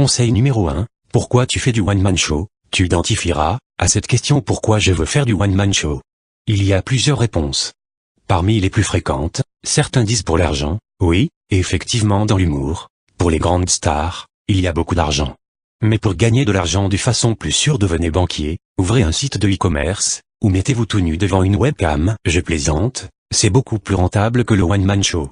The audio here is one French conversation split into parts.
Conseil numéro 1, pourquoi tu fais du one-man show? Tu identifieras, à cette question pourquoi je veux faire du one-man show. Il y a plusieurs réponses. Parmi les plus fréquentes, certains disent pour l'argent, oui, et effectivement dans l'humour, pour les grandes stars, il y a beaucoup d'argent. Mais pour gagner de l'argent de façon plus sûre devenez banquier, ouvrez un site de e-commerce, ou mettez-vous tout nu devant une webcam, je plaisante, c'est beaucoup plus rentable que le one-man show.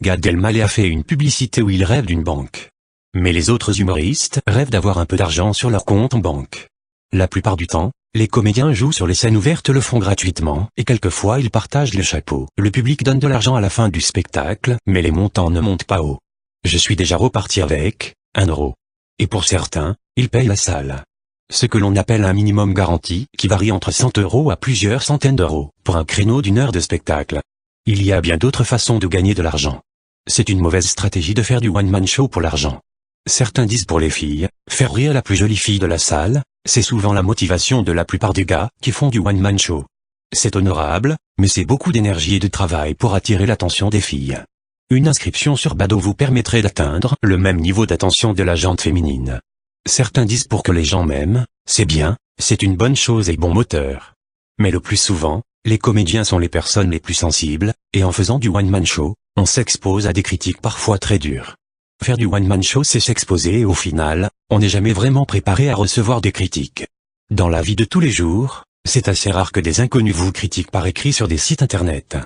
Gad Elmaleh a fait une publicité où il rêve d'une banque. Mais les autres humoristes rêvent d'avoir un peu d'argent sur leur compte en banque. La plupart du temps, les comédiens jouent sur les scènes ouvertes le font gratuitement et quelquefois ils partagent le chapeau. Le public donne de l'argent à la fin du spectacle, mais les montants ne montent pas haut. Je suis déjà reparti avec 1 euro. Et pour certains, ils payent la salle. Ce que l'on appelle un minimum garanti, qui varie entre 100 € à plusieurs centaines d'euros, pour un créneau d'1 heure de spectacle. Il y a bien d'autres façons de gagner de l'argent. C'est une mauvaise stratégie de faire du one-man show pour l'argent. Certains disent pour les filles, faire rire la plus jolie fille de la salle, c'est souvent la motivation de la plupart des gars qui font du one-man show. C'est honorable, mais c'est beaucoup d'énergie et de travail pour attirer l'attention des filles. Une inscription sur Badoo vous permettrait d'atteindre le même niveau d'attention de la gente féminine. Certains disent pour que les gens m'aiment, c'est bien, c'est une bonne chose et bon moteur. Mais le plus souvent, les comédiens sont les personnes les plus sensibles, et en faisant du one-man show, on s'expose à des critiques parfois très dures. Faire du one-man show c'est s'exposer et au final, on n'est jamais vraiment préparé à recevoir des critiques. Dans la vie de tous les jours, c'est assez rare que des inconnus vous critiquent par écrit sur des sites internet.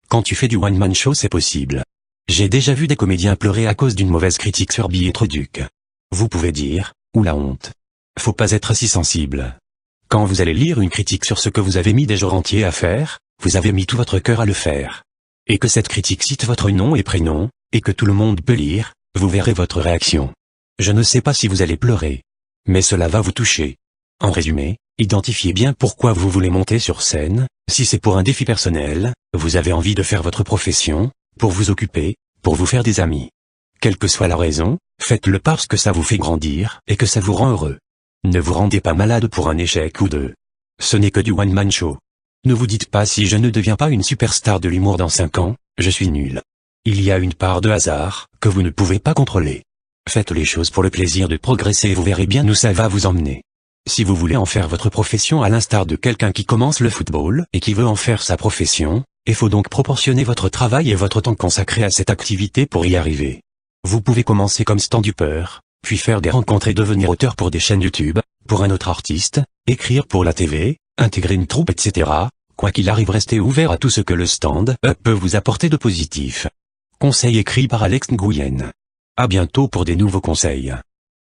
Quand tu fais du one-man show c'est possible. J'ai déjà vu des comédiens pleurer à cause d'une mauvaise critique sur Billetreduc. Vous pouvez dire, ou la honte. Faut pas être si sensible. Quand vous allez lire une critique sur ce que vous avez mis des jours entiers à faire, vous avez mis tout votre cœur à le faire. Et que cette critique cite votre nom et prénom, et que tout le monde peut lire, vous verrez votre réaction. Je ne sais pas si vous allez pleurer. Mais cela va vous toucher. En résumé, identifiez bien pourquoi vous voulez monter sur scène, si c'est pour un défi personnel, vous avez envie de faire votre profession, pour vous occuper, pour vous faire des amis. Quelle que soit la raison, faites-le parce que ça vous fait grandir et que ça vous rend heureux. Ne vous rendez pas malade pour un échec ou deux. Ce n'est que du one-man show. Ne vous dites pas si je ne deviens pas une superstar de l'humour dans 5 ans, je suis nul. Il y a une part de hasard, que vous ne pouvez pas contrôler. Faites les choses pour le plaisir de progresser et vous verrez bien où ça va vous emmener. Si vous voulez en faire votre profession à l'instar de quelqu'un qui commence le football et qui veut en faire sa profession, il faut donc proportionner votre travail et votre temps consacré à cette activité pour y arriver. Vous pouvez commencer comme stand-upper, puis faire des rencontres et devenir auteur pour des chaînes YouTube, pour un autre artiste, écrire pour la TV, intégrer une troupe etc. Quoi qu'il arrive restez ouvert à tout ce que le stand-up peut vous apporter de positif. Conseil écrit par Alex Nguyen. À bientôt pour des nouveaux conseils.